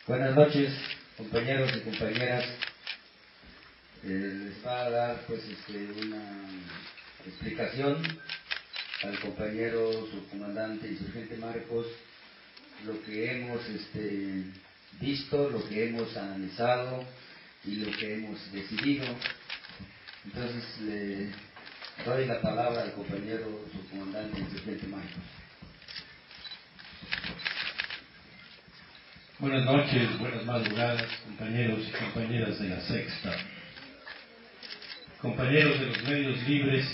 Buenas noches, compañeros y compañeras. Les va a dar una explicación al compañero subcomandante y subteniente Marcos lo que hemos visto, lo que hemos analizado y lo que hemos decidido. Entonces le doy la palabra al compañero subcomandante y subteniente Marcos. Buenas noches, buenas madrugadas, compañeros y compañeras de la Sexta, compañeros de los medios libres,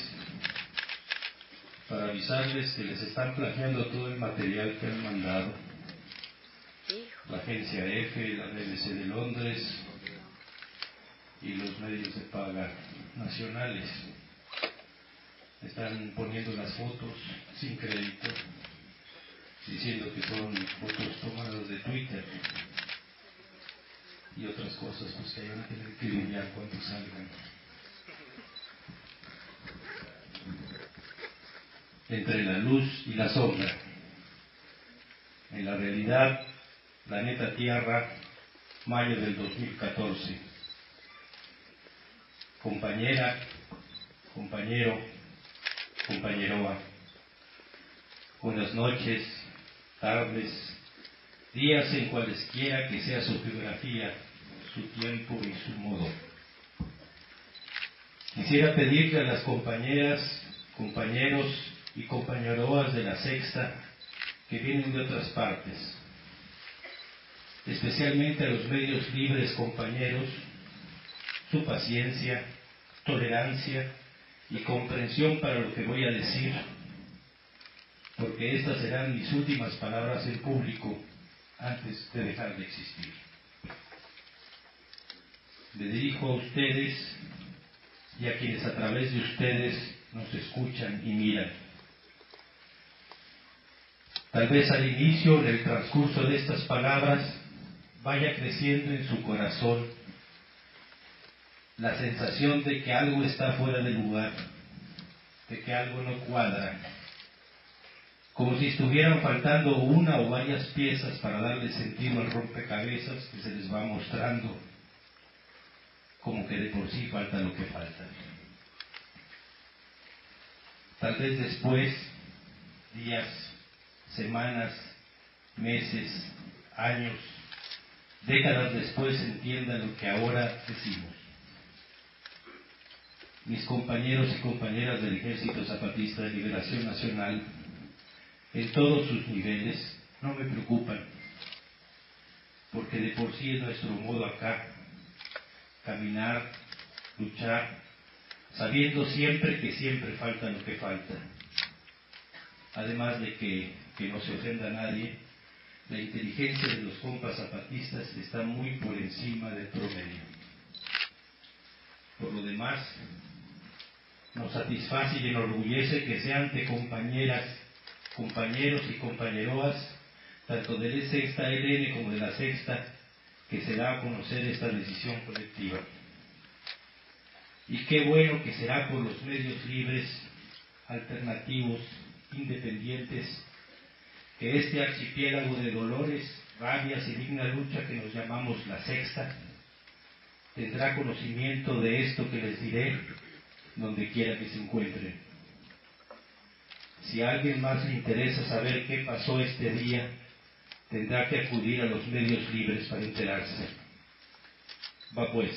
para avisarles que les están plagiando todo el material que han mandado. La agencia EFE, la BBC de Londres y los medios de paga nacionales. Están poniendo las fotos sin crédito, diciendo que son fotos tomadas de Twitter y otras cosas pues que van a tener que lidiar cuando salgan. Entre la luz y la sombra. En la realidad, planeta Tierra, mayo del 2014. Compañera, compañero, compañeroa. Buenas noches, tardes, días en cualesquiera que sea su geografía, su tiempo y su modo. Quisiera pedirle a las compañeras, compañeros y compañeroas de la Sexta que vienen de otras partes, especialmente a los medios libres compañeros, su paciencia, tolerancia y comprensión para lo que voy a decir, porque estas serán mis últimas palabras en público antes de dejar de existir. Me dirijo a ustedes y a quienes a través de ustedes nos escuchan y miran. Tal vez al inicio, en el transcurso de estas palabras, vaya creciendo en su corazón la sensación de que algo está fuera de lugar, de que algo no cuadra, como si estuvieran faltando una o varias piezas para darle sentido al rompecabezas que se les va mostrando, como que de por sí falta lo que falta. Tal vez después, días, semanas, meses, años, décadas después entiendan lo que ahora decimos. Mis compañeros y compañeras del Ejército Zapatista de Liberación Nacional, en todos sus niveles, no me preocupan, porque de por sí es nuestro modo acá, caminar, luchar, sabiendo siempre que siempre falta lo que falta. Además de que no se ofenda a nadie, la inteligencia de los compas zapatistas está muy por encima del promedio. Por lo demás, nos satisface y enorgullece que sean de compañeras, compañeros y compañeroas, tanto del Sexta LN como de la Sexta, que se da a conocer esta decisión colectiva. Y qué bueno que será por los medios libres, alternativos, independientes, que este archipiélago de dolores, rabias y digna lucha que nos llamamos la Sexta, tendrá conocimiento de esto que les diré, donde quiera que se encuentren. Si a alguien más le interesa saber qué pasó este día, tendrá que acudir a los medios libres para enterarse. Va pues,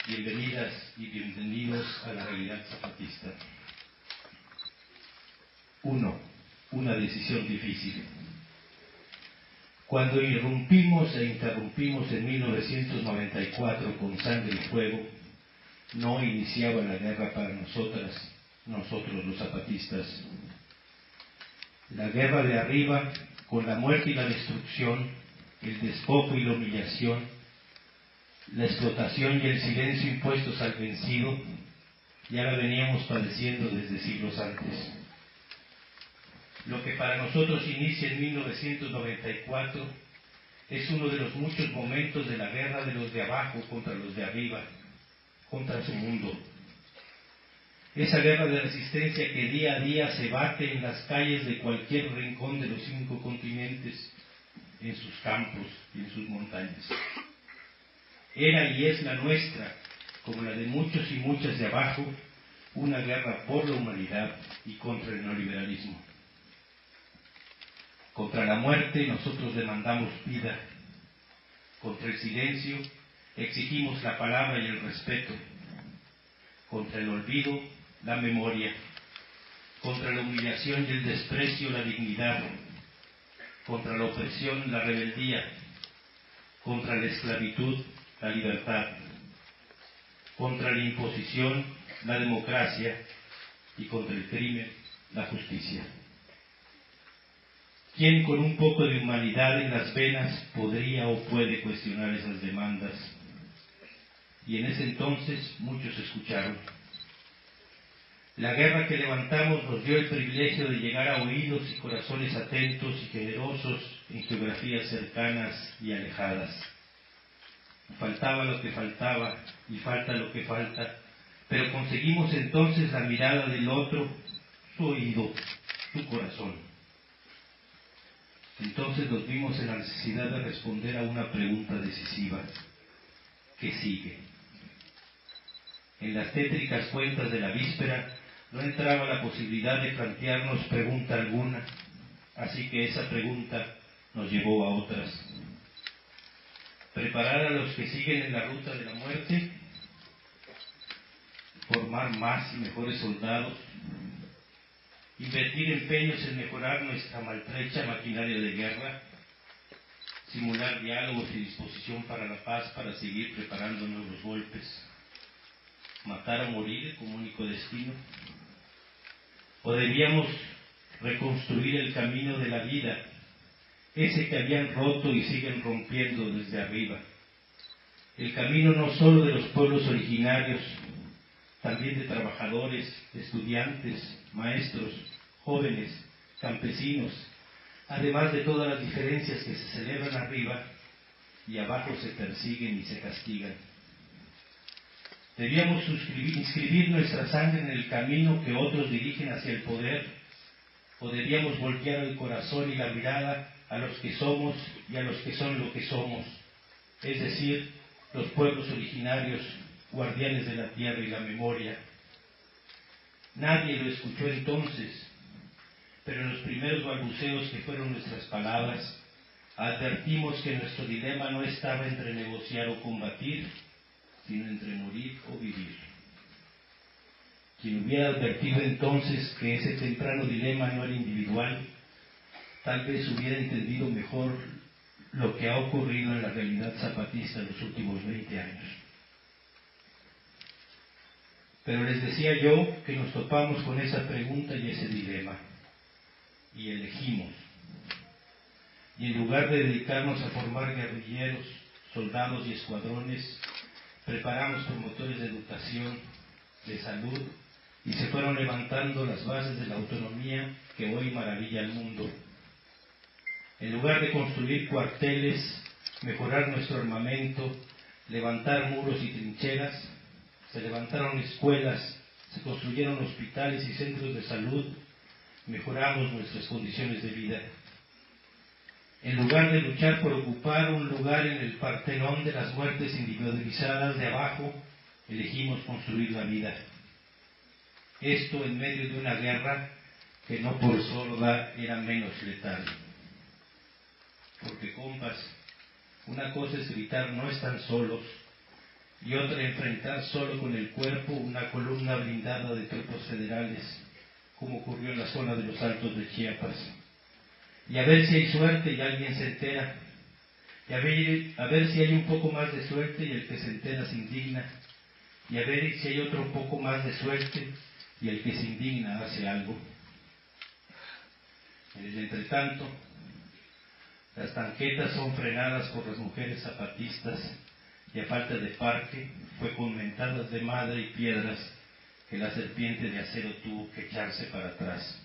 bienvenidas y bienvenidos a la realidad zapatista. 1. Una decisión difícil. Cuando irrumpimos e interrumpimos en 1994 con sangre y fuego, no iniciaba la guerra para nosotros los zapatistas. La guerra de arriba, con la muerte y la destrucción, el despojo y la humillación, la explotación y el silencio impuestos al vencido, ya la veníamos padeciendo desde siglos antes. Lo que para nosotros inicia en 1994 es uno de los muchos momentos de la guerra de los de abajo contra los de arriba, contra su mundo. Esa guerra de resistencia que día a día se bate en las calles de cualquier rincón de los 5 continentes, en sus campos y en sus montañas. Era y es la nuestra, como la de muchos y muchas de abajo, una guerra por la humanidad y contra el neoliberalismo. Contra la muerte nosotros demandamos vida. Contra el silencio exigimos la palabra y el respeto. Contra el olvido, la memoria. Contra la humillación y el desprecio, la dignidad. Contra la opresión, la rebeldía. Contra la esclavitud, la libertad. Contra la imposición, la democracia. Y contra el crimen, la justicia. ¿Quién con un poco de humanidad en las venas podría o puede cuestionar esas demandas? Y en ese entonces muchos escucharon. La guerra que levantamos nos dio el privilegio de llegar a oídos y corazones atentos y generosos en geografías cercanas y alejadas. Faltaba lo que faltaba y falta lo que falta, pero conseguimos entonces la mirada del otro, su oído, su corazón. Entonces nos vimos en la necesidad de responder a una pregunta decisiva. ¿Qué sigue? En las tétricas cuentas de la víspera no entraba la posibilidad de plantearnos pregunta alguna, así que esa pregunta nos llevó a otras. Preparar a los que siguen en la ruta de la muerte, formar más y mejores soldados, invertir empeños en mejorar nuestra maltrecha maquinaria de guerra, simular diálogos y disposición para la paz para seguir preparando nuevos golpes, matar o morir como único destino. ¿O debíamos reconstruir el camino de la vida, ese que habían roto y siguen rompiendo desde arriba? El camino no solo de los pueblos originarios, también de trabajadores, estudiantes, maestros, jóvenes, campesinos, además de todas las diferencias que se celebran arriba y abajo se persiguen y se castigan. Debíamos inscribir nuestra sangre en el camino que otros dirigen hacia el poder, o debíamos voltear el corazón y la mirada a los que somos y a los que son lo que somos, es decir, los pueblos originarios, guardianes de la tierra y la memoria. Nadie lo escuchó entonces, pero en los primeros balbuceos que fueron nuestras palabras, advertimos que nuestro dilema no estaba entre negociar o combatir, sino entre morir o vivir. Quien hubiera advertido entonces que ese temprano dilema no era individual, tal vez hubiera entendido mejor lo que ha ocurrido en la realidad zapatista en los últimos 20 años. Pero les decía yo que nos topamos con esa pregunta y ese dilema, y elegimos. Y en lugar de dedicarnos a formar guerrilleros, soldados y escuadrones, preparamos promotores de educación, de salud, y se fueron levantando las bases de la autonomía que hoy maravilla al mundo. En lugar de construir cuarteles, mejorar nuestro armamento, levantar muros y trincheras, se levantaron escuelas, se construyeron hospitales y centros de salud, mejoramos nuestras condiciones de vida. En lugar de luchar por ocupar un lugar en el Partenón de las muertes individualizadas de abajo, elegimos construir la vida. Esto en medio de una guerra que no por sorda era menos letal. Porque, compas, una cosa es gritar no están solos, y otra enfrentar solo con el cuerpo una columna blindada de tropas federales, como ocurrió en la zona de los Altos de Chiapas. Y a ver si hay suerte y alguien se entera, y a ver si hay un poco más de suerte y el que se entera se indigna, y a ver si hay otro poco más de suerte y el que se indigna hace algo. En el entretanto, las tanquetas son frenadas por las mujeres zapatistas y a falta de parque fue con mentadas de madre y piedras que la serpiente de acero tuvo que echarse para atrás.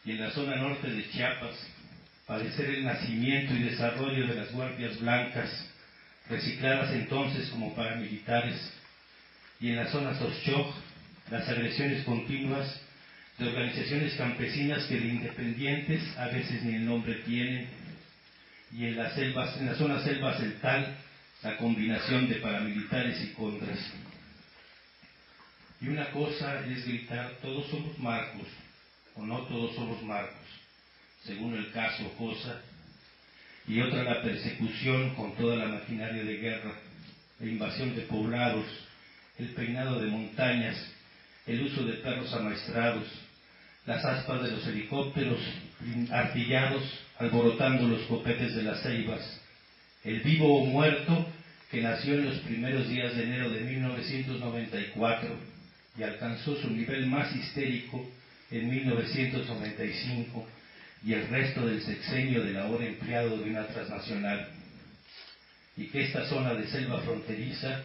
Y en la zona norte de Chiapas, padecer el nacimiento y desarrollo de las guardias blancas, recicladas entonces como paramilitares, y en la zona Xochitl, las agresiones continuas de organizaciones campesinas que de independientes a veces ni el nombre tienen, y en las zonas selvas del tal, la combinación de paramilitares y contras. Y una cosa es gritar, todos somos Marcos, o no todos somos Marcos, según el caso o cosa, y otra la persecución con toda la maquinaria de guerra, la invasión de poblados, el peinado de montañas, el uso de perros amaestrados, las aspas de los helicópteros artillados alborotando los copetes de las ceibas, el vivo o muerto que nació en los primeros días de enero de 1994 y alcanzó su nivel más histérico en 1995 y el resto del sexenio del ahora empleado de una transnacional, y que esta zona de selva fronteriza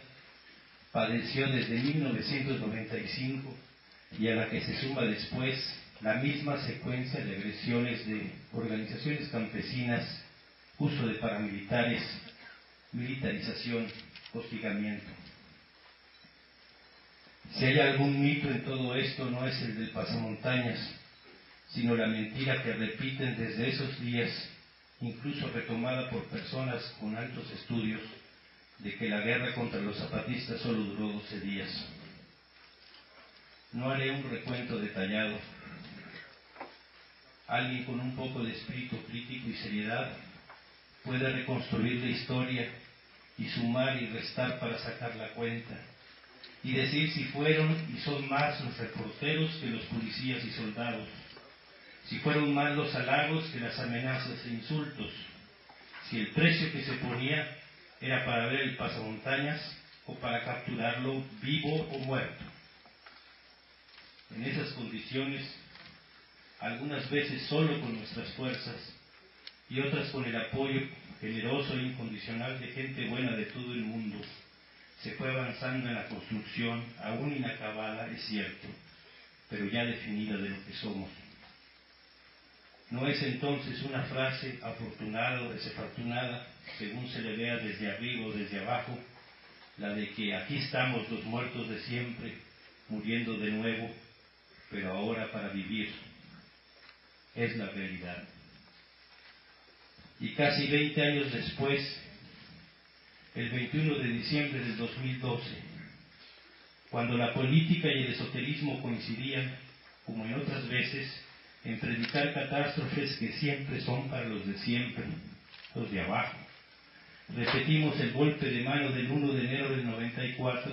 padeció desde 1995 y a la que se suma después la misma secuencia de agresiones de organizaciones campesinas, uso de paramilitares, militarización, hostigamiento. Si hay algún mito en todo esto, no es el del pasamontañas, sino la mentira que repiten desde esos días, incluso retomada por personas con altos estudios, de que la guerra contra los zapatistas solo duró 12 días. No haré un recuento detallado. Alguien con un poco de espíritu crítico y seriedad puede reconstruir la historia y sumar y restar para sacar la cuenta, y decir si fueron y son más los reporteros que los policías y soldados, si fueron más los halagos que las amenazas e insultos, si el precio que se ponía era para ver el pasamontañas o para capturarlo vivo o muerto. En esas condiciones, algunas veces solo con nuestras fuerzas y otras con el apoyo generoso e incondicional de gente buena de todo el mundo, se fue avanzando en la construcción, aún inacabada, es cierto, pero ya definida de lo que somos. No es entonces una frase afortunada o desafortunada, según se le vea desde arriba o desde abajo, la de que aquí estamos los muertos de siempre, muriendo de nuevo, pero ahora para vivir. Es la realidad. Y casi 20 años después, el 21 de diciembre del 2012, cuando la política y el esoterismo coincidían, como en otras veces, en predicar catástrofes que siempre son para los de siempre, los de abajo. Repetimos el golpe de mano del 1 de enero del 94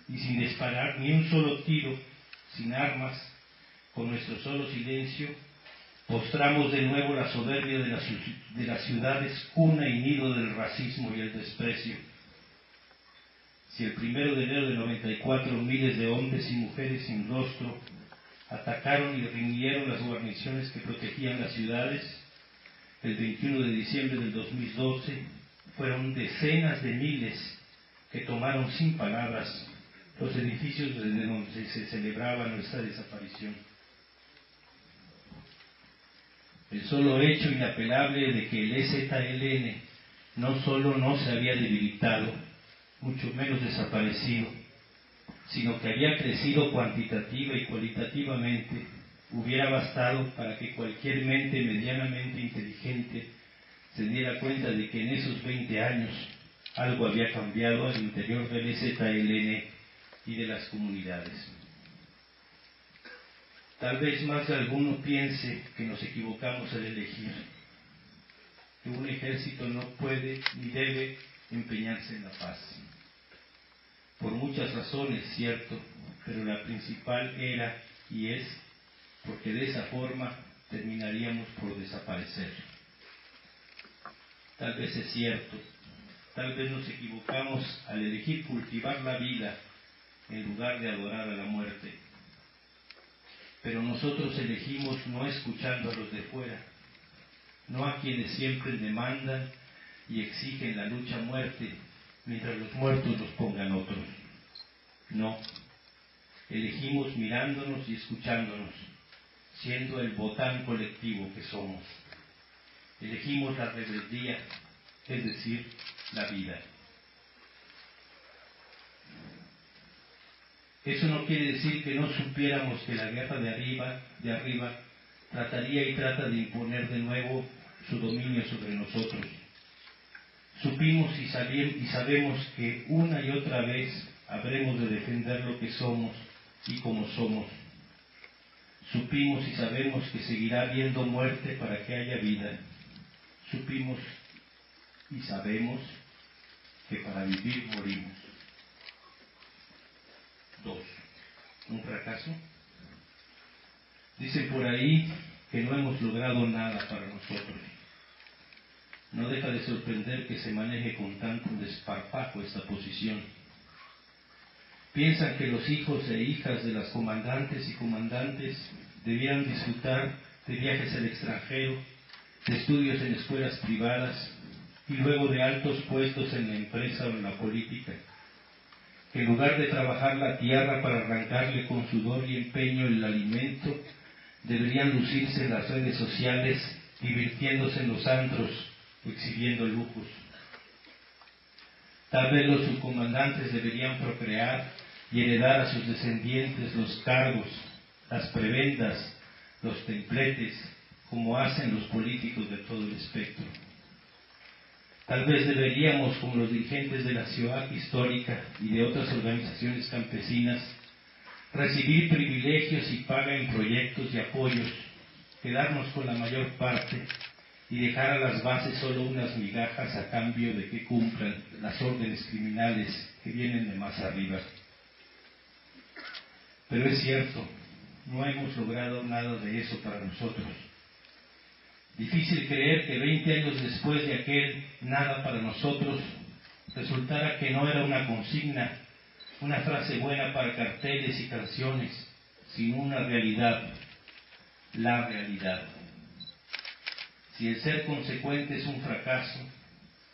y sin disparar ni un solo tiro, sin armas, con nuestro solo silencio, postramos de nuevo la soberbia de las ciudades, cuna y nido del racismo y el desprecio. Si el 1 de enero del 94 miles de hombres y mujeres sin rostro atacaron y rindieron las guarniciones que protegían las ciudades, el 21 de diciembre del 2012 fueron decenas de miles que tomaron sin palabras los edificios desde donde se celebraba nuestra desaparición. El solo hecho inapelable de que el EZLN no solo no se había debilitado, mucho menos desaparecido, sino que había crecido cuantitativa y cualitativamente, hubiera bastado para que cualquier mente medianamente inteligente se diera cuenta de que en esos 20 años algo había cambiado al interior del EZLN y de las comunidades. Tal vez más de alguno piense que nos equivocamos al elegir, que un ejército no puede ni debe empeñarse en la paz. Por muchas razones, cierto, pero la principal era y es porque de esa forma terminaríamos por desaparecer. Tal vez es cierto, tal vez nos equivocamos al elegir cultivar la vida en lugar de adorar a la muerte. Pero nosotros elegimos no escuchando a los de fuera, no a quienes siempre demandan y exigen la lucha a muerte, mientras los muertos los pongan otros. No, elegimos mirándonos y escuchándonos, siendo el botán colectivo que somos. Elegimos la rebeldía, es decir, la vida. Eso no quiere decir que no supiéramos que la guerra de arriba, trataría y trata de imponer de nuevo su dominio sobre nosotros. Supimos y sabemos que una y otra vez habremos de defender lo que somos y como somos. Supimos y sabemos que seguirá habiendo muerte para que haya vida. Supimos y sabemos que para vivir morimos. 2. ¿Un fracaso? Dicen por ahí que no hemos logrado nada para nosotros. No deja de sorprender que se maneje con tanto desparpajo esta posición. Piensan que los hijos e hijas de las comandantes y comandantes debieran disfrutar de viajes al extranjero, de estudios en escuelas privadas y luego de altos puestos en la empresa o en la política. Que en lugar de trabajar la tierra para arrancarle con sudor y empeño el alimento, deberían lucirse en las redes sociales, divirtiéndose en los antros, exhibiendo lujos. Tal vez los subcomandantes deberían procrear y heredar a sus descendientes los cargos, las prebendas, los templetes, como hacen los políticos de todo el espectro. Tal vez deberíamos, como los dirigentes de la ciudad histórica y de otras organizaciones campesinas, recibir privilegios y paga en proyectos y apoyos, quedarnos con la mayor parte y dejar a las bases solo unas migajas a cambio de que cumplan las órdenes criminales que vienen de más arriba. Pero es cierto, no hemos logrado nada de eso para nosotros. Difícil creer que 20 años después de aquel nada para nosotros, resultara que no era una consigna, una frase buena para carteles y canciones, sino una realidad, la realidad. Si el ser consecuente es un fracaso,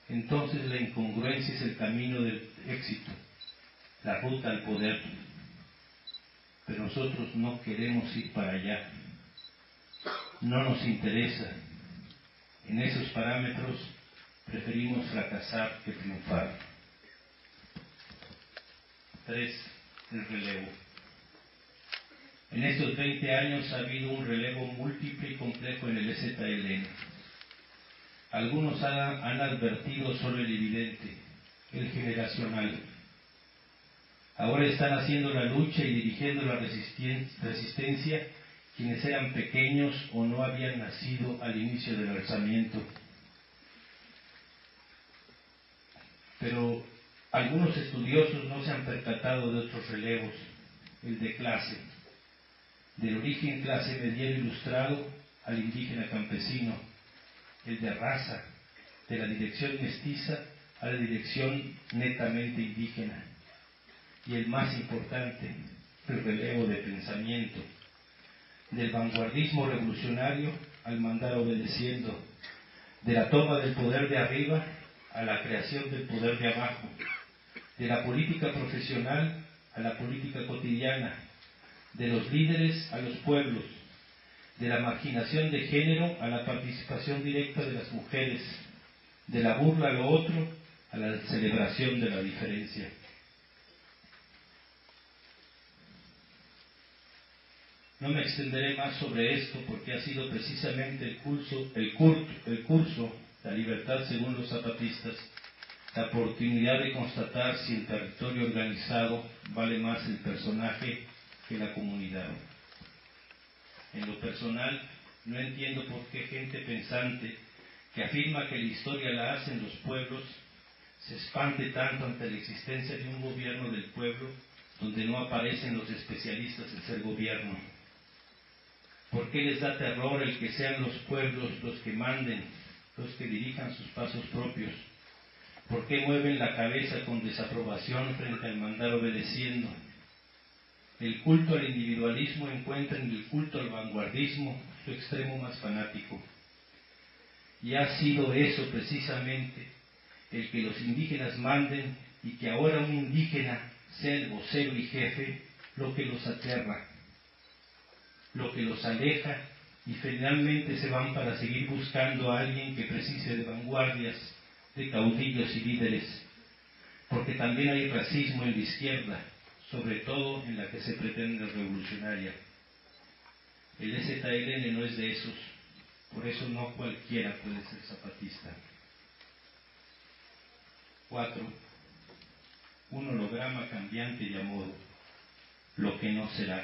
entonces la incongruencia es el camino del éxito, la ruta al poder. Pero nosotros no queremos ir para allá, no nos interesa. En esos parámetros preferimos fracasar que triunfar. 3. El relevo. En estos 20 años ha habido un relevo múltiple y complejo en el EZLN. Algunos han advertido solo el evidente, el generacional. Ahora están haciendo la lucha y dirigiendo la resistencia quienes eran pequeños o no habían nacido al inicio del alzamiento. Pero algunos estudiosos no se han percatado de otros relevos, el de clase, del origen clase mediero ilustrado al indígena campesino, el de raza, de la dirección mestiza a la dirección netamente indígena, y el más importante, el relevo de pensamiento, del vanguardismo revolucionario al mandar obedeciendo, de la toma del poder de arriba a la creación del poder de abajo, de la política profesional a la política cotidiana, de los líderes a los pueblos, de la marginación de género a la participación directa de las mujeres, de la burla a lo otro a la celebración de la diferencia. No me extenderé más sobre esto porque ha sido precisamente el curso, la libertad según los zapatistas, la oportunidad de constatar si el territorio organizado vale más el personaje que la comunidad. En lo personal, no entiendo por qué gente pensante que afirma que la historia la hacen los pueblos se espante tanto ante la existencia de un gobierno del pueblo donde no aparecen los especialistas en ser gobierno. ¿Por qué les da terror el que sean los pueblos los que manden, los que dirijan sus pasos propios? ¿Por qué mueven la cabeza con desaprobación frente al mandar obedeciendo? El culto al individualismo encuentra en el culto al vanguardismo su extremo más fanático. Y ha sido eso precisamente el que los indígenas manden y que ahora un indígena sea el vocero y jefe, lo que los aterra, lo que los aleja, y finalmente se van para seguir buscando a alguien que precise de vanguardias, de caudillos y líderes, porque también hay racismo en la izquierda, sobre todo en la que se pretende revolucionaria. El EZLN no es de esos, por eso no cualquiera puede ser zapatista. 4. Un holograma cambiante y a modo, lo que no será.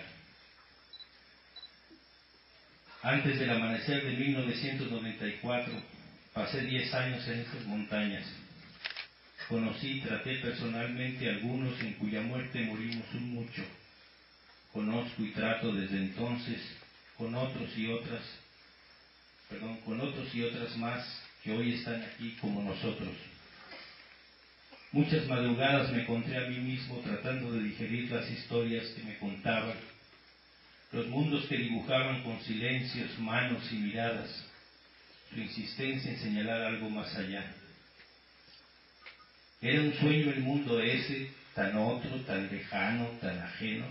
Antes del amanecer de 1994, pasé 10 años en estas montañas. Conocí y traté personalmente a algunos en cuya muerte morimos un mucho. Conozco y trato desde entonces con otros y otras más que hoy están aquí como nosotros. Muchas madrugadas me encontré a mí mismo tratando de digerir las historias que me contaban, los mundos que dibujaban con silencios, manos y miradas, su insistencia en señalar algo más allá. Era un sueño el mundo ese, tan otro, tan lejano, tan ajeno.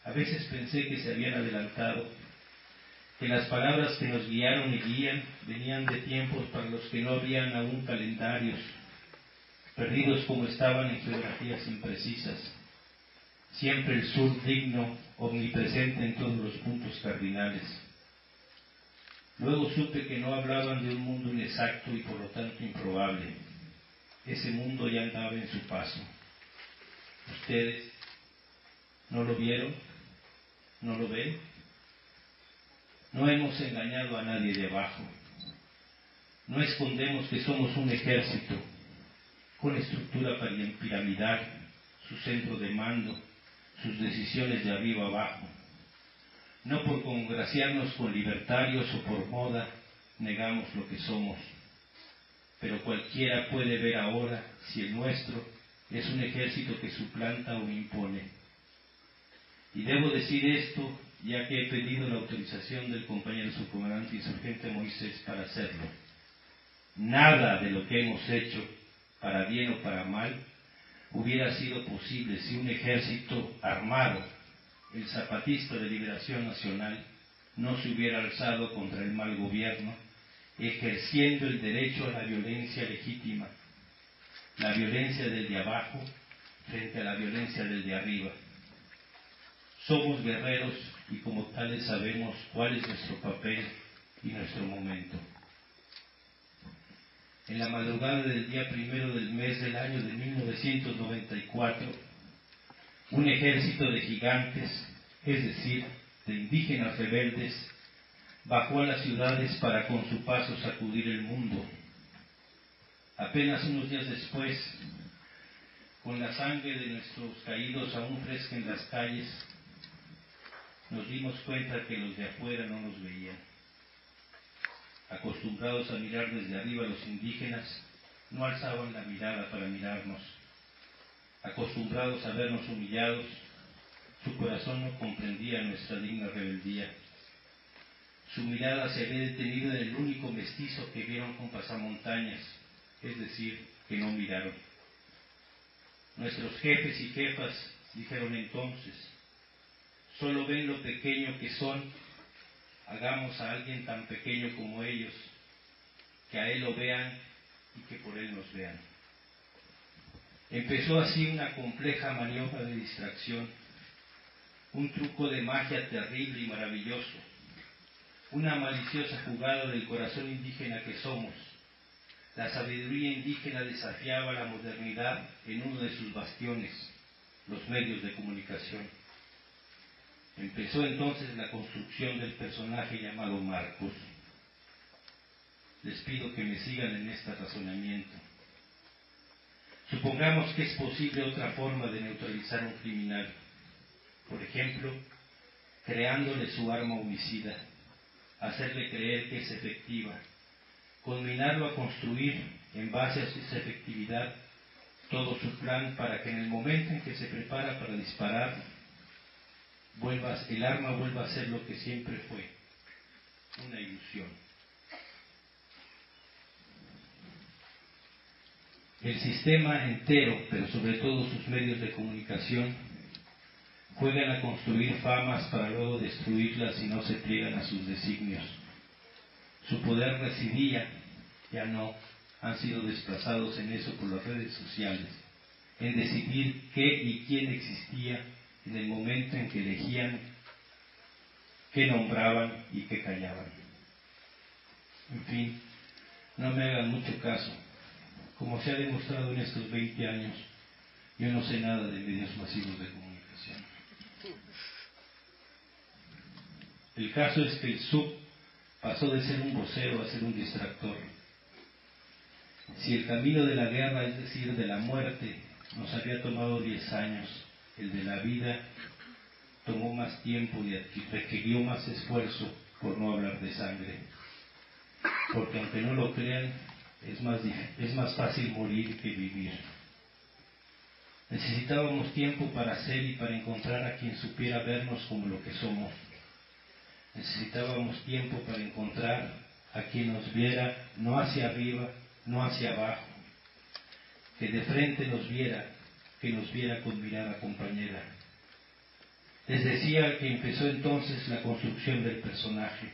A veces pensé que se habían adelantado, que las palabras que nos guiaron y guían venían de tiempos para los que no habían aún calendarios, perdidos como estaban en geografías imprecisas. Siempre el sur digno, omnipresente en todos los puntos cardinales. Luego supe que no hablaban de un mundo inexacto y por lo tanto improbable. Ese mundo ya andaba en su paso. ¿Ustedes no lo vieron? ¿No lo ven? No hemos engañado a nadie de abajo. No escondemos que somos un ejército con estructura piramidal, su centro de mando, sus decisiones de arriba abajo. No por congraciarnos con libertarios o por moda negamos lo que somos, pero cualquiera puede ver ahora si el nuestro es un ejército que suplanta o impone. Y debo decir esto ya que he pedido la autorización del compañero subcomandante insurgente Moisés para hacerlo. Nada de lo que hemos hecho, para bien o para mal, hubiera sido posible si un ejército armado, el Zapatista de Liberación Nacional, no se hubiera alzado contra el mal gobierno, ejerciendo el derecho a la violencia legítima, la violencia del de abajo frente a la violencia del de arriba. Somos guerreros y como tales sabemos cuál es nuestro papel y nuestro momento. En la madrugada del día 1 del mes del año de 1994, un ejército de gigantes, es decir, de indígenas rebeldes, bajó a las ciudades para con su paso sacudir el mundo. Apenas unos días después, con la sangre de nuestros caídos aún fresca en las calles, nos dimos cuenta que los de afuera no nos veían. Acostumbrados a mirar desde arriba a los indígenas, no alzaban la mirada para mirarnos. Acostumbrados a vernos humillados, su corazón no comprendía nuestra digna rebeldía. Su mirada se había detenido en el único mestizo que vieron con pasamontañas, es decir, que no miraron. Nuestros jefes y jefas dijeron entonces: solo ven lo pequeño que son, hagamos a alguien tan pequeño como ellos, que a él lo vean y que por él nos vean. Empezó así una compleja maniobra de distracción, un truco de magia terrible y maravilloso, una maliciosa jugada del corazón indígena que somos. La sabiduría indígena desafiaba la modernidad en uno de sus bastiones, los medios de comunicación. Empezó entonces la construcción del personaje llamado Marcos. Les pido que me sigan en este razonamiento. Supongamos que es posible otra forma de neutralizar a un criminal. Por ejemplo, creándole su arma homicida, hacerle creer que es efectiva, combinarlo a construir, en base a su efectividad, todo su plan para que en el momento en que se prepara para disparar, el arma vuelva a ser lo que siempre fue, una ilusión. El sistema entero, pero sobre todo sus medios de comunicación, juegan a construir famas para luego destruirlas si no se pliegan a sus designios. Su poder residía, ya no, han sido desplazados en eso por las redes sociales, en decidir qué y quién existía en el momento en que elegían, qué nombraban y qué callaban. En fin, no me hagan mucho caso. Como se ha demostrado en estos 20 años, yo no sé nada de medios masivos de comunicación. El caso es que el SUB pasó de ser un vocero a ser un distractor. Si el camino de la guerra, es decir, de la muerte, nos había tomado 10 años, el de la vida tomó más tiempo y requirió más esfuerzo, por no hablar de sangre. Porque aunque no lo crean, es más fácil morir que vivir. Necesitábamos tiempo para ser y para encontrar a quien supiera vernos como lo que somos. Necesitábamos tiempo para encontrar a quien nos viera no hacia arriba, no hacia abajo, que de frente nos viera, que nos viera con mirada compañera. Les decía que empezó entonces la construcción del personaje.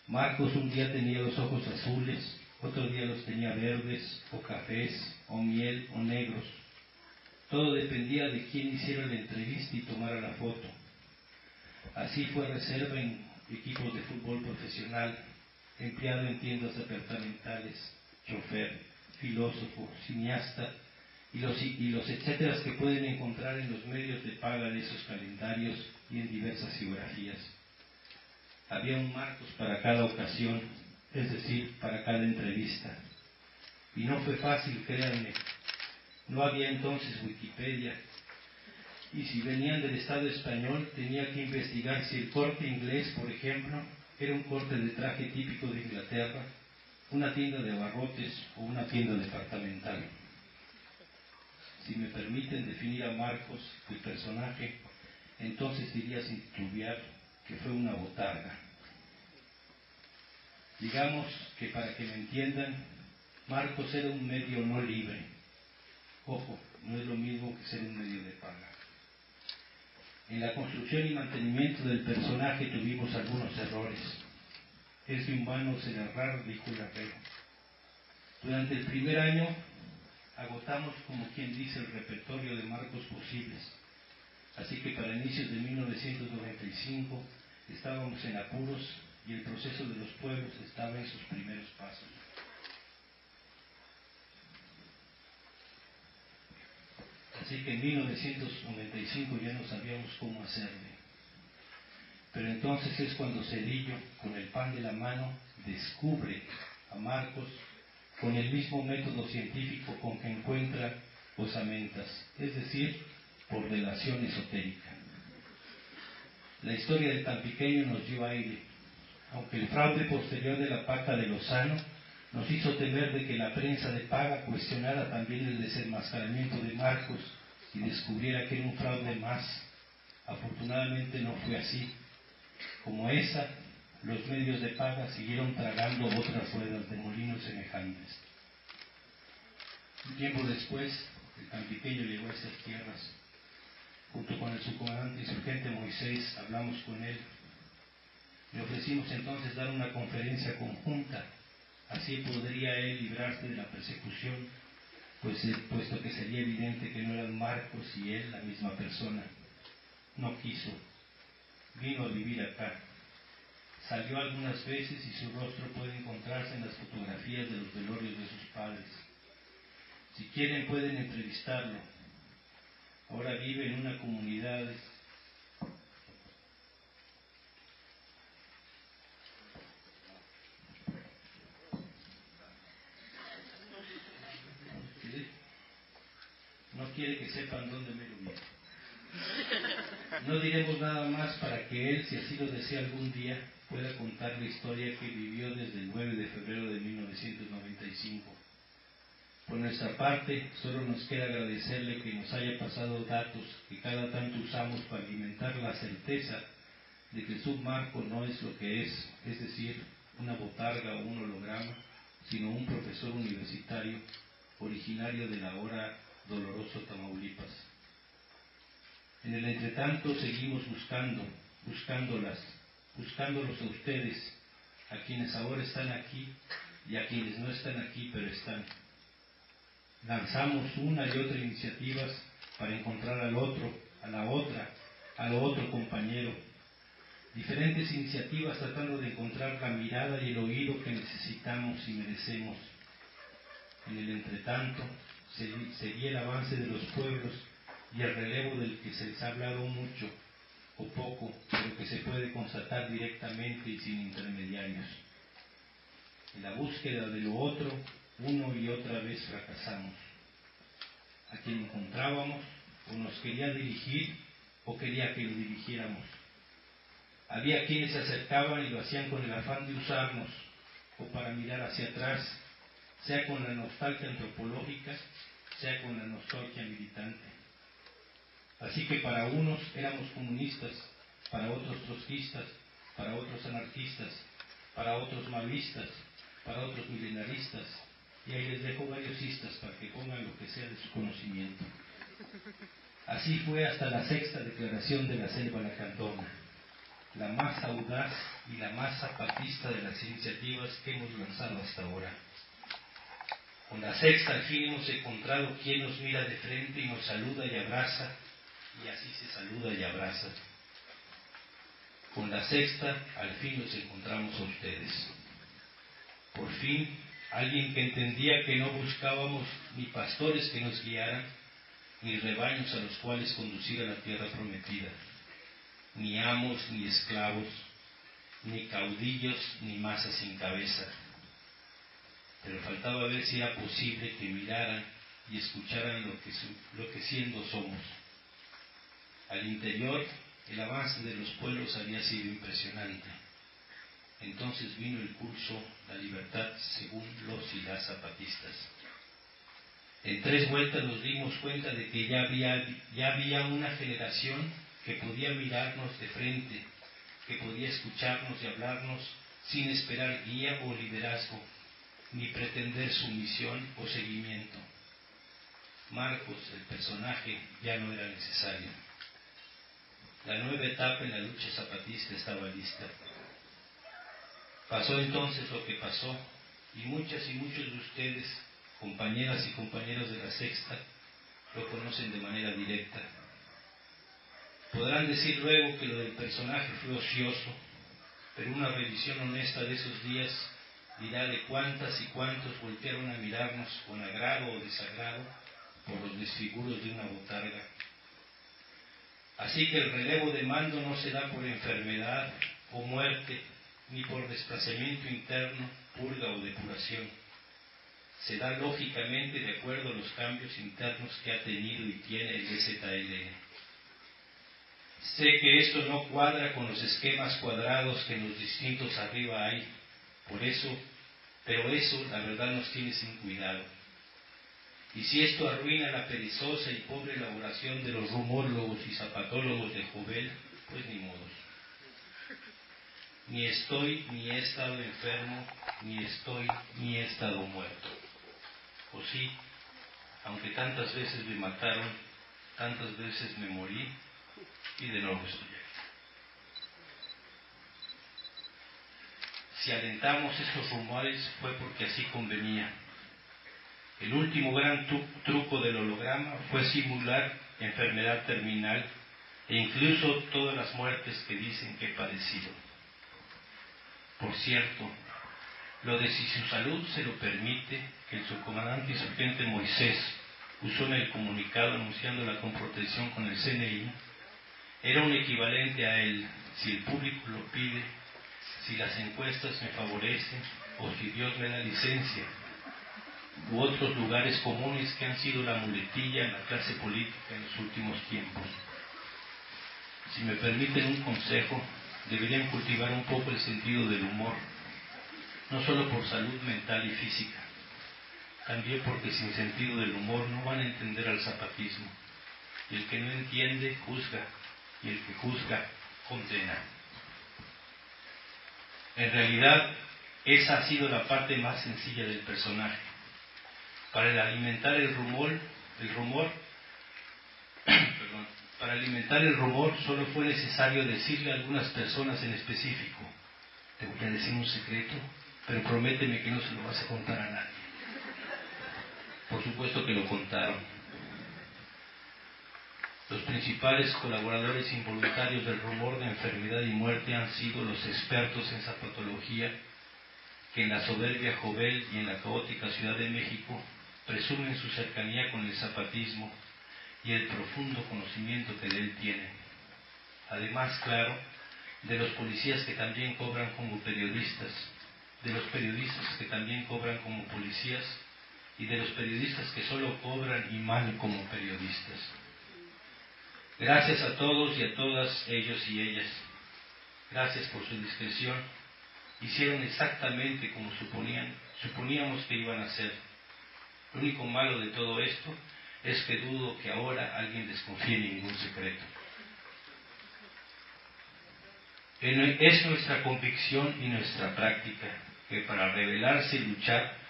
Marcos un día tenía los ojos azules, otro día los tenía verdes, o cafés, o miel, o negros. Todo dependía de quién hiciera la entrevista y tomara la foto. Así fue reserva en equipos de fútbol profesional, empleado en tiendas departamentales, chofer, filósofo, cineasta y los etcéteras que pueden encontrar en los medios de paga de esos calendarios y en diversas geografías. Había un Marcos para cada ocasión, es decir, para cada entrevista. Y no fue fácil, créanme. No había entonces Wikipedia. Y si venían del Estado español, tenía que investigar si el corte inglés, por ejemplo, era un corte de traje típico de Inglaterra, una tienda de abarrotes o una tienda departamental. Si me permiten definir a Marcos, el personaje, entonces diría sin titubear que fue una botarga. Digamos que para que me entiendan, Marcos era un medio no libre. Ojo, no es lo mismo que ser un medio de paga. En la construcción y mantenimiento del personaje tuvimos algunos errores. Es de humanos el errar, dijo el herrero. Durante el primer año agotamos, como quien dice, el repertorio de Marcos posibles. Así que para inicios de 1995 estábamos en apuros y el proceso de los pueblos estaba en sus primeros pasos. Así que en 1995 ya no sabíamos cómo hacerle. Pero entonces es cuando Cedillo, con el pan de la mano, descubre a Marcos con el mismo método científico con que encuentra osamentas, es decir, por delación esotérica. La historia del Tampiqueño nos dio aire, aunque el fraude posterior de la pacta de Lozano nos hizo temer de que la prensa de paga cuestionara también el desenmascaramiento de Marcos y descubriera que era un fraude más. Afortunadamente no fue así. Como esa, los medios de paga siguieron tragando otras ruedas de molinos semejantes. Un tiempo después, el Tampiqueño llegó a esas tierras. Junto con el subcomandante insurgente Moisés, hablamos con él. Le ofrecimos entonces dar una conferencia conjunta. Así podría él librarse de la persecución, puesto que sería evidente que no eran Marcos y él la misma persona. No quiso. Vino a vivir acá. Salió algunas veces y su rostro puede encontrarse en las fotografías de los velorios de sus padres. Si quieren pueden entrevistarlo. Ahora vive en una comunidad no quiere que sepan dónde me lo vi. No diremos nada más para que él, si así lo desea algún día, pueda contar la historia que vivió desde el 9 de febrero de 1995. Por nuestra parte, solo nos queda agradecerle que nos haya pasado datos que cada tanto usamos para alimentar la certeza de que el submarco no es lo que es decir, una botarga o un holograma, sino un profesor universitario originario del ahora doloroso Tamaulipas. En el entretanto seguimos buscándolos a ustedes, a quienes ahora están aquí y a quienes no están aquí pero están. lanzamos una y otra iniciativas para encontrar al otro, a la otra, al otro compañero. Diferentes iniciativas tratando de encontrar la mirada y el oído que necesitamos y merecemos. En el entretanto, seguía el avance de los pueblos y el relevo del que se les ha hablado mucho o poco, pero que se puede constatar directamente y sin intermediarios. En la búsqueda de lo otro, uno y otra vez fracasamos. A quien encontrábamos, o nos quería dirigir, o quería que lo dirigiéramos. Había quienes se acercaban y lo hacían con el afán de usarnos, o para mirar hacia atrás, sea con la nostalgia antropológica, sea con la nostalgia militante. Así que para unos éramos comunistas, para otros trotskistas, para otros anarquistas, para otros maoístas, para otros milenaristas, y ahí les dejo varios istas para que pongan lo que sea de su conocimiento. Así fue hasta la sexta declaración de la Selva Lacandona, la más audaz y la más zapatista de las iniciativas que hemos lanzado hasta ahora. Con la sexta al fin hemos encontrado quien nos mira de frente y nos saluda y abraza, y así se saluda y abraza. Con la sexta al fin nos encontramos a ustedes. Por fin, alguien que entendía que no buscábamos ni pastores que nos guiaran, ni rebaños a los cuales conducir a la tierra prometida, ni amos ni esclavos, ni caudillos ni masas sin cabeza. Pero faltaba ver si era posible que miraran y escucharan lo que siendo somos. Al interior, el avance de los pueblos había sido impresionante. Entonces vino el curso La Libertad según los y las zapatistas. En 3 vueltas nos dimos cuenta de que ya había una generación que podía mirarnos de frente, que podía escucharnos y hablarnos sin esperar guía o liderazgo, ni pretender sumisión o seguimiento. Marcos, el personaje, ya no era necesario. La nueva etapa en la lucha zapatista estaba lista. Pasó entonces lo que pasó, y muchas y muchos de ustedes, compañeras y compañeros de la sexta, lo conocen de manera directa. Podrán decir luego que lo del personaje fue ocioso, pero una revisión honesta de esos días dirá de cuántas y cuántos voltearon a mirarnos con agrado o desagrado por los desfiguros de una botarga. Así que el relevo de mando no se da por enfermedad o muerte, ni por desplazamiento interno, purga o depuración. Se da lógicamente de acuerdo a los cambios internos que ha tenido y tiene el EZLN. Sé que esto no cuadra con los esquemas cuadrados que en los distintos arriba hay, pero eso la verdad nos tiene sin cuidado. Y si esto arruina la perezosa y pobre elaboración de los rumórlogos y zapatólogos de Jovel, pues ni modos. Ni estoy ni he estado enfermo, ni estoy ni he estado muerto. O sí, aunque tantas veces me mataron, tantas veces me morí y de nuevo estoy aquí. Si alentamos estos rumores fue porque así convenía. El último gran truco del holograma fue simular enfermedad terminal e incluso todas las muertes que dicen que he padecido. Por cierto, lo de si su salud se lo permite, que el subcomandante insurgente Moisés usó en el comunicado anunciando la confrontación con el CNI, era un equivalente a el si el público lo pide, si las encuestas me favorecen o si Dios me da licencia, u otros lugares comunes que han sido la muletilla en la clase política en los últimos tiempos. Si me permiten un consejo, deberían cultivar un poco el sentido del humor, no solo por salud mental y física, también porque sin sentido del humor no van a entender al zapatismo, y el que no entiende juzga, y el que juzga condena. En realidad, esa ha sido la parte más sencilla del personaje. Para alimentar el rumor solo fue necesario decirle a algunas personas en específico: te voy a decir un secreto, pero prométeme que no se lo vas a contar a nadie. Por Por supuesto que lo contaron. Los principales colaboradores involuntarios del rumor de enfermedad y muerte han sido los expertos en zapatología, que en la soberbia Jovel y en la caótica Ciudad de México presumen su cercanía con el zapatismo y el profundo conocimiento que de él tienen. Además, claro, de los policías que también cobran como periodistas, de los periodistas que también cobran como policías y de los periodistas que solo cobran y mal como periodistas. Gracias a todos y a todas ellos y ellas. Gracias por su discreción. Hicieron exactamente como suponíamos que iban a hacer. Lo único malo de todo esto es que dudo que ahora alguien desconfíe en ningún secreto. Es nuestra convicción y nuestra práctica que para rebelarse y luchar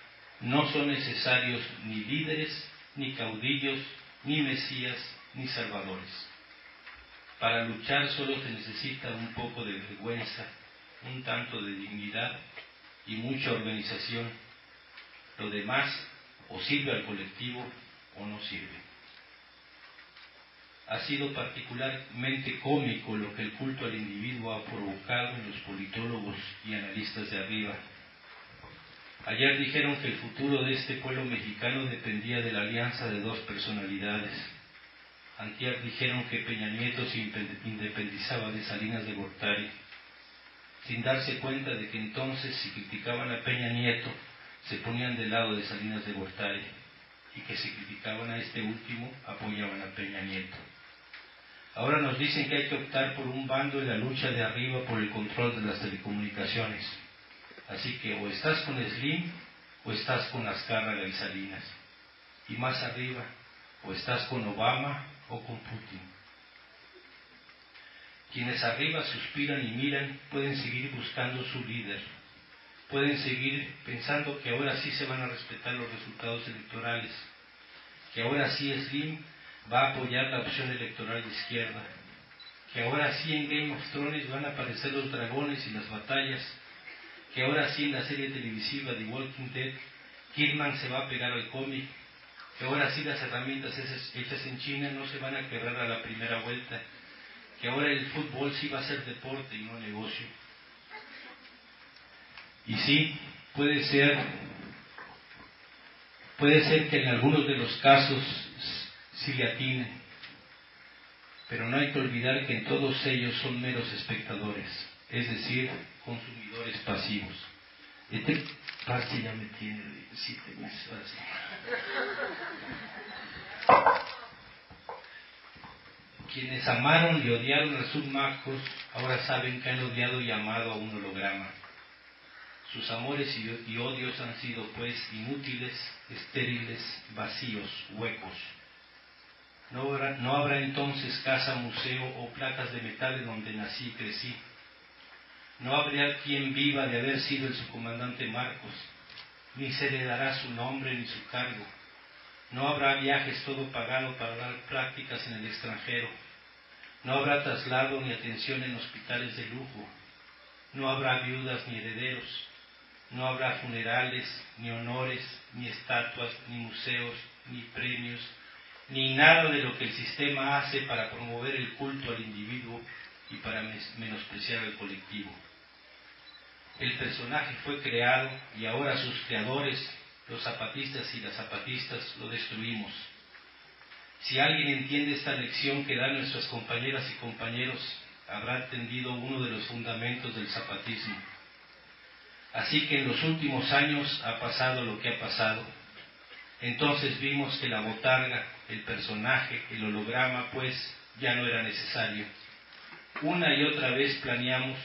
no son necesarios ni líderes, ni caudillos, ni mesías, ni salvadores. Para luchar solo se necesita un poco de vergüenza, un tanto de dignidad y mucha organización. Lo demás o sirve al colectivo o no sirve. Ha sido particularmente cómico lo que el culto al individuo ha provocado en los politólogos y analistas de arriba. Ayer dijeron que el futuro de este pueblo mexicano dependía de la alianza de dos personalidades. Antier dijeron que Peña Nieto se independizaba de Salinas de Gortari, sin darse cuenta de que entonces, si criticaban a Peña Nieto, se ponían del lado de Salinas de Gortari, y que si criticaban a este último, apoyaban a Peña Nieto. Ahora nos dicen que hay que optar por un bando en la lucha de arriba por el control de las telecomunicaciones. Así que o estás con Slim o estás con Azcárraga y Salinas. Y más arriba, o estás con Obama o con Putin. Quienes arriba suspiran y miran pueden seguir buscando su líder. Pueden seguir pensando que ahora sí se van a respetar los resultados electorales. Que ahora sí Slim va a apoyar la opción electoral de izquierda. Que ahora sí en Game of Thrones van a aparecer los dragones y las batallas. Que ahora sí en la serie televisiva de Walking Dead, Kidman se va a pegar al cómic. Que ahora sí las herramientas hechas en China no se van a quebrar a la primera vuelta, que ahora el fútbol sí va a ser deporte y no negocio. Y sí, puede ser que en algunos de los casos sí le atinen, pero no hay que olvidar que en todos ellos son meros espectadores, es decir, consumidores pasivos. Este parche ya me tiene de 7 meses así. Quienes amaron y odiaron a sus Marcos ahora saben que han odiado y amado a un holograma. Sus amores y odios han sido pues inútiles, estériles, vacíos, huecos. No habrá entonces casa, museo o placas de metal en donde nací y crecí. No habrá quien viva de haber sido el subcomandante Marcos, ni se le dará su nombre ni su cargo. No habrá viajes todo pagado para dar prácticas en el extranjero. No habrá traslado ni atención en hospitales de lujo. No habrá viudas ni herederos. No habrá funerales, ni honores, ni estatuas, ni museos, ni premios, ni nada de lo que el sistema hace para promover el culto al individuo y para menospreciar al colectivo. El personaje fue creado y ahora sus creadores, los zapatistas y las zapatistas, lo destruimos. Si alguien entiende esta lección que dan nuestras compañeras y compañeros, habrá entendido uno de los fundamentos del zapatismo. Así que en los últimos años ha pasado lo que ha pasado. Entonces vimos que la botarga, el personaje, el holograma, pues, ya no era necesario. Una y otra vez planeamos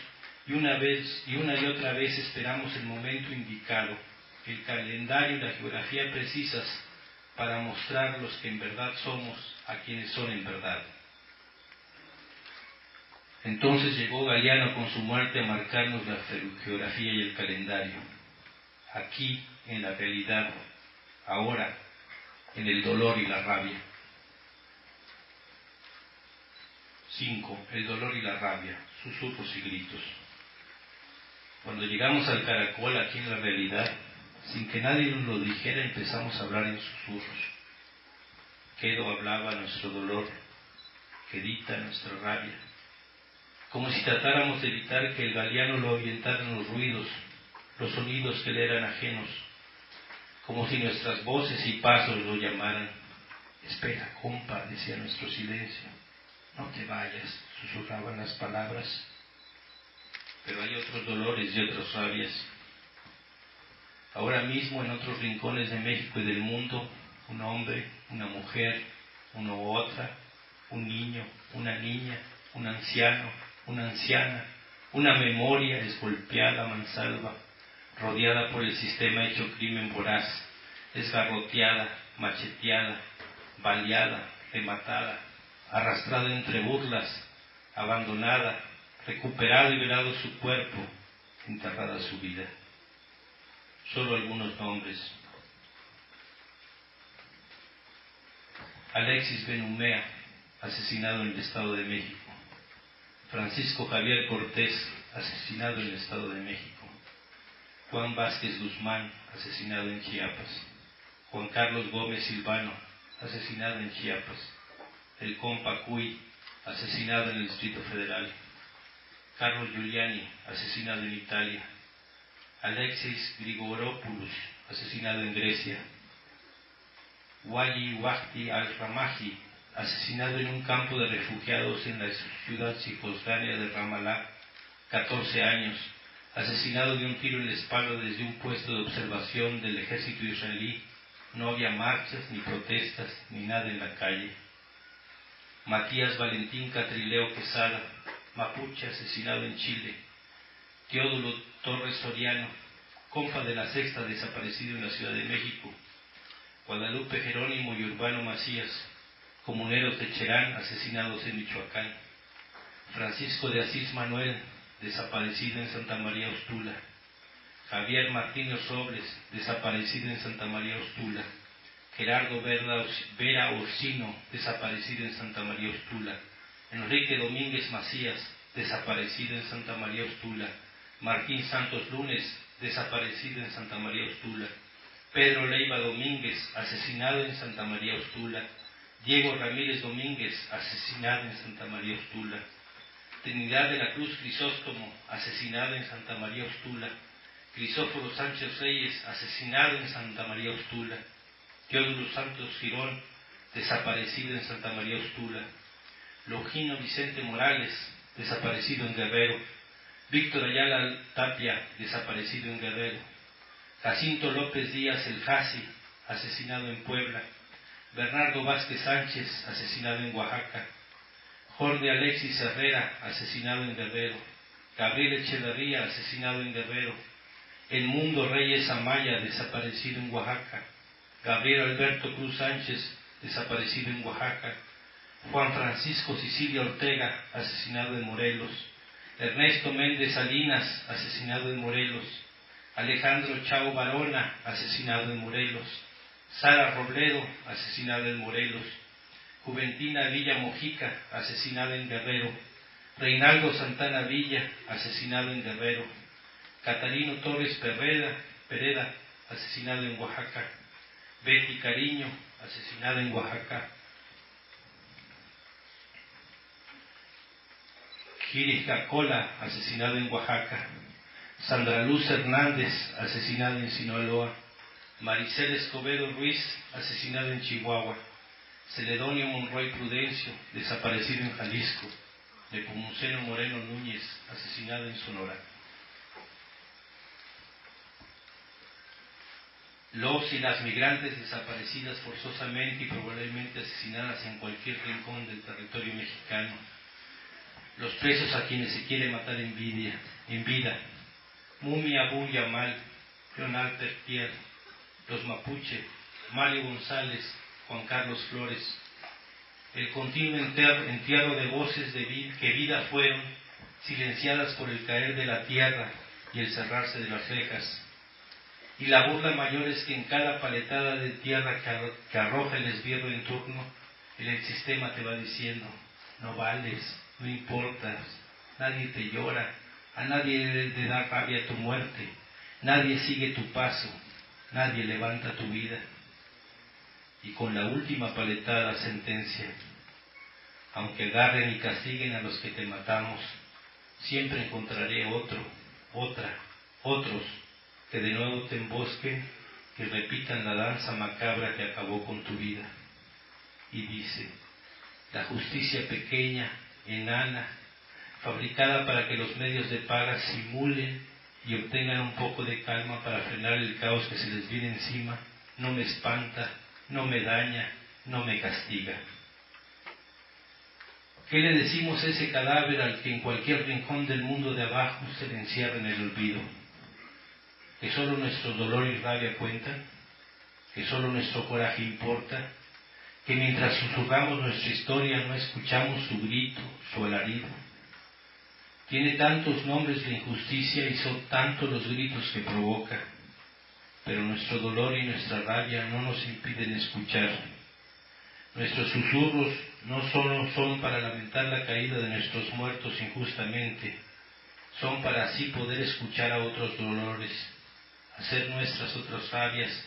y una y otra vez esperamos el momento indicado, el calendario y la geografía precisas para mostrar los que en verdad somos a quienes son en verdad. Entonces llegó Galeano con su muerte a marcarnos la geografía y el calendario. Aquí, en la realidad, ahora, en el dolor y la rabia. 5. El dolor y la rabia, susurros y gritos. Cuando llegamos al caracol aquí en la realidad, Sin que nadie nos lo dijera, empezamos a hablar en susurros. Quedo hablaba nuestro dolor, Quedita nuestra rabia, como si tratáramos de evitar que el galiano lo ahuyentaran los ruidos, los sonidos que le eran ajenos, como si nuestras voces y pasos lo llamaran. Espera, compa, decía nuestro silencio. No te vayas, susurraban las palabras. Pero hay otros dolores y otras rabias. Ahora mismo en otros rincones de México y del mundo, un hombre, una mujer, una u otra, un niño, una niña, un anciano, una anciana, una memoria es golpeada a mansalva, rodeada por el sistema hecho crimen voraz, es garroteada, macheteada, baleada, rematada, arrastrada entre burlas, abandonada, recuperado y velado su cuerpo, enterrada su vida. Solo algunos nombres. Alexis Benumea, asesinado en el Estado de México. Francisco Javier Cortés, asesinado en el Estado de México. Juan Vázquez Guzmán, asesinado en Chiapas. Juan Carlos Gómez Silvano, asesinado en Chiapas. El compa Cuy, asesinado en el Distrito Federal. Carlos Giuliani, asesinado en Italia. Alexis Grigoropoulos, asesinado en Grecia. Wali Wahdi al-Ramaji, asesinado en un campo de refugiados en la ciudad circunstánea de Ramallah, 14 años, asesinado de un tiro en la espalda desde un puesto de observación del ejército israelí. No había marchas, ni protestas, ni nada en la calle. Matías Valentín Catrileo Quesada, mapuche, asesinado en Chile. Teodulo Torres Soriano, compa de la Sexta, desaparecido en la Ciudad de México. Guadalupe Jerónimo y Urbano Macías, comuneros de Cherán, asesinados en Michoacán. Francisco de Asís Manuel, desaparecido en Santa María Ostula. Javier Martínez Robles, desaparecido en Santa María Ostula. Gerardo Vera Orsino, desaparecido en Santa María Ostula. Enrique Domínguez Macías, desaparecido en Santa María Ostula. Martín Santos Lunes, desaparecido en Santa María Ostula. Pedro Leiva Domínguez, asesinado en Santa María Ostula. Diego Ramírez Domínguez, asesinado en Santa María Ostula. Trinidad de la Cruz Crisóstomo, asesinado en Santa María Ostula. Crisóforo Sánchez Reyes, asesinado en Santa María Ostula. Teódulo Santos Girón, desaparecido en Santa María Ostula. Longino Vicente Morales, desaparecido en Guerrero. Víctor Ayala Tapia, desaparecido en Guerrero. Jacinto López Díaz el Jaci, asesinado en Puebla. Bernardo Vázquez Sánchez, asesinado en Oaxaca. Jorge Alexis Herrera, asesinado en Guerrero. Gabriel Echeverría, asesinado en Guerrero. Edmundo Reyes Amaya, desaparecido en Oaxaca. Gabriel Alberto Cruz Sánchez, desaparecido en Oaxaca. Juan Francisco Sicilia Ortega, asesinado en Morelos. Ernesto Méndez Salinas, asesinado en Morelos. Alejandro Chao Barona, asesinado en Morelos. Sara Robledo, asesinada en Morelos. Juventina Villa Mojica, asesinada en Guerrero. Reinaldo Santana Villa, asesinado en Guerrero. Catarino Torres Pereda, asesinado en Oaxaca. Betty Cariño, asesinada en Oaxaca. Jirija Cola, asesinado en Oaxaca. Sandra Luz Hernández, asesinada en Sinaloa. Maricel Escobedo Ruiz, asesinada en Chihuahua. Celedonio Monroy Prudencio, desaparecido en Jalisco. Nepomuceno Moreno Núñez, asesinado en Sonora. Los y las migrantes desaparecidas forzosamente y probablemente asesinadas en cualquier rincón del territorio mexicano. Los presos a quienes se quiere matar en vida. Mumi Abu Yamal, Leonard Tertier. Los mapuche, Mario González, Juan Carlos Flores. El continuo entierro de voces que vida fueron, silenciadas por el caer de la tierra y el cerrarse de las rejas. Y la burla mayor es que en cada paletada de tierra que arroja el esbirro en turno, el sistema te va diciendo: no vales, no importas, nadie te llora, a nadie le da rabia tu muerte, nadie sigue tu paso. nadie levanta tu vida. Y con la última paletada sentencia, aunque agarren y castiguen a los que te matamos, siempre encontraré otros que de nuevo te embosquen, que repitan la danza macabra que acabó con tu vida. Y dice, la justicia pequeña, enana, fabricada para que los medios de paga simulen y obtengan un poco de calma para frenar el caos que se les viene encima, no me espanta, no me daña, no me castiga. ¿Qué le decimos a ese cadáver al que en cualquier rincón del mundo de abajo se le encierra en el olvido? ¿Que solo nuestro dolor y rabia cuentan? ¿Que solo nuestro coraje importa? ¿Que mientras susurramos nuestra historia no escuchamos su grito, su alarido? Tiene tantos nombres la injusticia y son tantos los gritos que provoca, pero nuestro dolor y nuestra rabia no nos impiden escuchar. Nuestros susurros no solo son para lamentar la caída de nuestros muertos injustamente, son para así poder escuchar a otros dolores, hacer nuestras otras rabias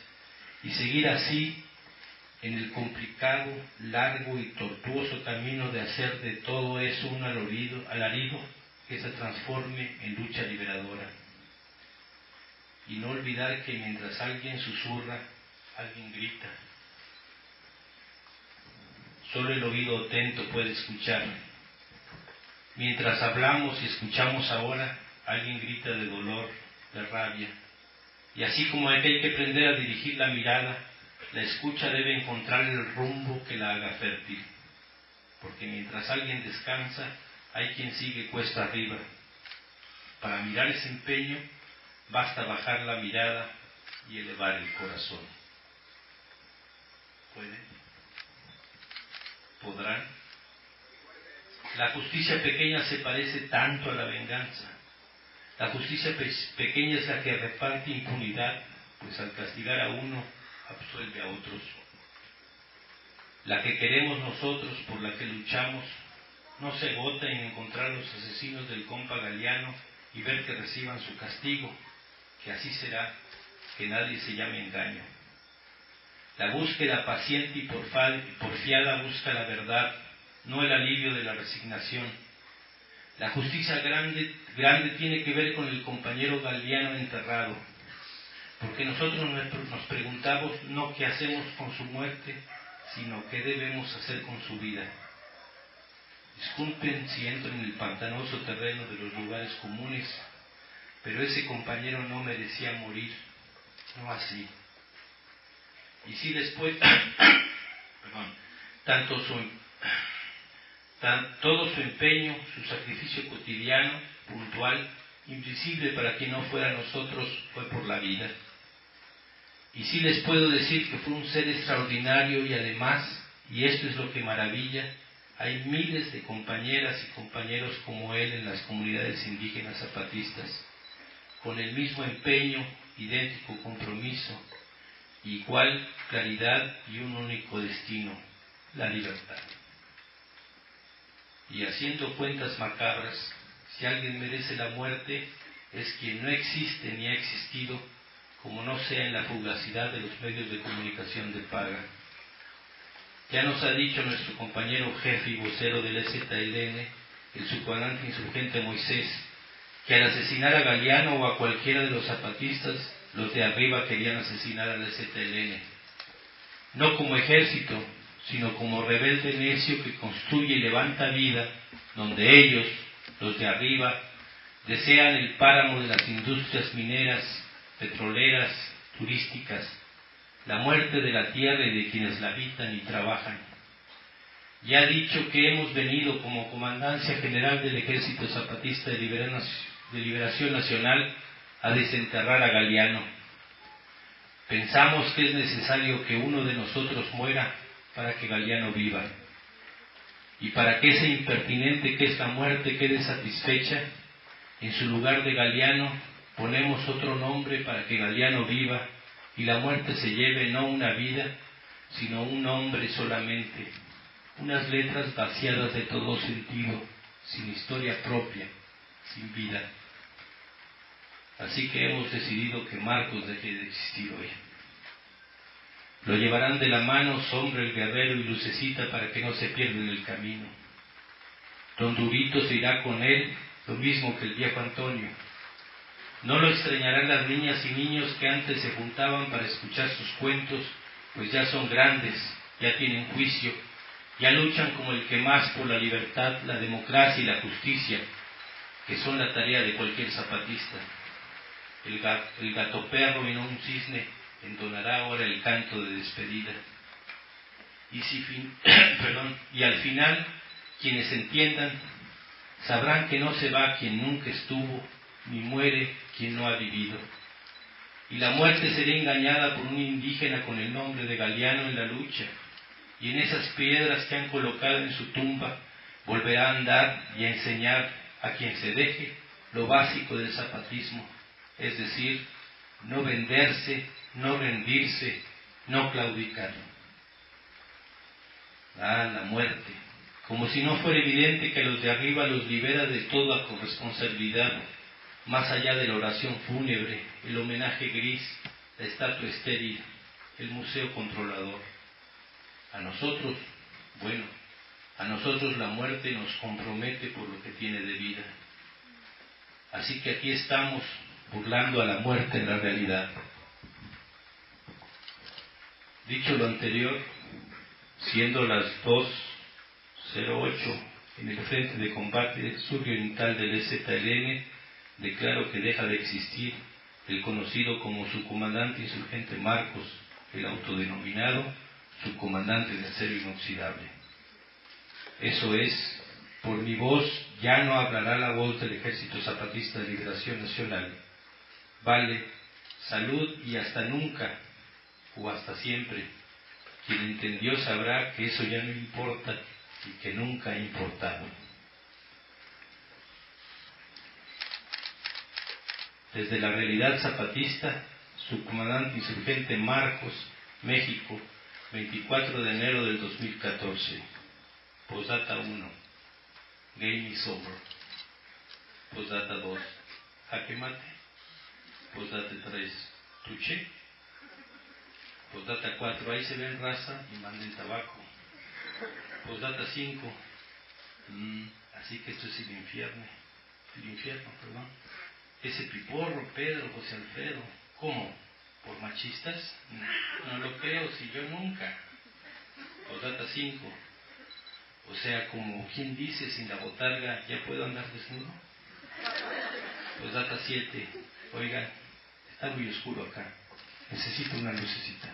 y seguir así en el complicado, largo y tortuoso camino de hacer de todo eso un alarido que se transforme en lucha liberadora. Y no olvidar que mientras alguien susurra, alguien grita. Solo el oído atento puede escuchar. Mientras hablamos y escuchamos ahora, alguien grita de dolor, de rabia. Y así como hay que aprender a dirigir la mirada, la escucha debe encontrar el rumbo que la haga fértil. Porque mientras alguien descansa, hay quien sigue cuesta arriba. Para mirar ese empeño, basta bajar la mirada y elevar el corazón. ¿Pueden? ¿Podrán? La justicia pequeña se parece tanto a la venganza. La justicia pequeña es la que reparte impunidad, pues al castigar a uno, absuelve a otros. La que queremos nosotros, por la que luchamos, no se agota en encontrar a los asesinos del compa Galiano y ver que reciban su castigo, que así será, que nadie se llame engaño. La búsqueda paciente y porfiada busca la verdad, no el alivio de la resignación. La justicia grande tiene que ver con el compañero Galiano enterrado, porque nosotros nos preguntamos no qué hacemos con su muerte, sino qué debemos hacer con su vida. Disculpen si entro en el pantanoso terreno de los lugares comunes, pero ese compañero no merecía morir, no así. Y si después, todo su empeño, su sacrificio cotidiano, puntual, invisible para quien no fuera nosotros, fue por la vida. Y sí les puedo decir que fue un ser extraordinario y además, y esto es lo que maravilla, hay miles de compañeras y compañeros como él en las comunidades indígenas zapatistas, con el mismo empeño, idéntico compromiso, igual claridad y un único destino, la libertad. Y haciendo cuentas macabras, si alguien merece la muerte, es quien no existe ni ha existido, como no sea en la fugacidad de los medios de comunicación de paga. Ya nos ha dicho nuestro compañero jefe y vocero del EZLN, el subcomandante insurgente Moisés, que al asesinar a Galiano o a cualquiera de los zapatistas, los de arriba querían asesinar al EZLN. No como ejército, sino como rebelde necio que construye y levanta vida, donde ellos, los de arriba, desean el páramo de las industrias mineras, petroleras, turísticas, la muerte de la tierra y de quienes la habitan y trabajan. Ya ha dicho que hemos venido como Comandancia General del Ejército Zapatista de Liberación Nacional a desenterrar a Galiano. Pensamos que es necesario que uno de nosotros muera para que Galiano viva. Y para que ese impertinente que es la muerte quede satisfecha, en su lugar de Galiano ponemos otro nombre para que Galiano viva y la muerte se lleve no una vida, sino un nombre solamente, unas letras vaciadas de todo sentido, sin historia propia, sin vida. Así que hemos decidido que Marcos deje de existir hoy. Lo llevarán de la mano Sombra el guerrero y Lucecita para que no se pierda en el camino. Don Durito se irá con él, lo mismo que el viejo Antonio. No lo extrañarán las niñas y niños que antes se juntaban para escuchar sus cuentos, pues ya son grandes, ya tienen juicio, ya luchan como el que más por la libertad, la democracia y la justicia, que son la tarea de cualquier zapatista. El gato perro y no un cisne entonará ahora el canto de despedida. Y al final, quienes entiendan, sabrán que no se va quien nunca estuvo, ni muere quien no ha vivido. Y la muerte será engañada por un indígena con el nombre de Galiano en la lucha, y en esas piedras que han colocado en su tumba, volverá a andar y a enseñar a quien se deje lo básico del zapatismo, es decir, no venderse, no rendirse, no claudicar. La muerte, como si no fuera evidente que a los de arriba los libera de toda corresponsabilidad, más allá de la oración fúnebre, el homenaje gris, la estatua estéril, el museo controlador. A nosotros la muerte nos compromete por lo que tiene de vida. Así que aquí estamos, burlando a la muerte en la realidad. Dicho lo anterior, siendo las 2:08 en el frente de combate suroriental del EZLN, declaro que deja de existir el conocido como subcomandante insurgente Marcos, el autodenominado subcomandante de acero inoxidable. Eso es, por mi voz ya no hablará la voz del Ejército Zapatista de Liberación Nacional. Vale, salud y hasta nunca, o hasta siempre. Quien entendió sabrá que eso ya no importa y que nunca ha importado. Desde la realidad zapatista, subcomandante insurgente Marcos, México, 24 de enero del 2014. Postdata 1. Game is over. Postdata 2. Jaque mate. Postdata 3. Tuche. Postdata 4. Ahí se ven raza y manden tabaco. Postdata 5. Así que esto es el infierno. Ese piporro, Pedro, José Alfredo. ¿Cómo? ¿Por machistas? No lo creo, si yo nunca. Postdata 5. O sea, como quien dice, sin la botarga, ¿ya puedo andar desnudo? Postdata 7. Oigan, está muy oscuro acá. Necesito una lucecita.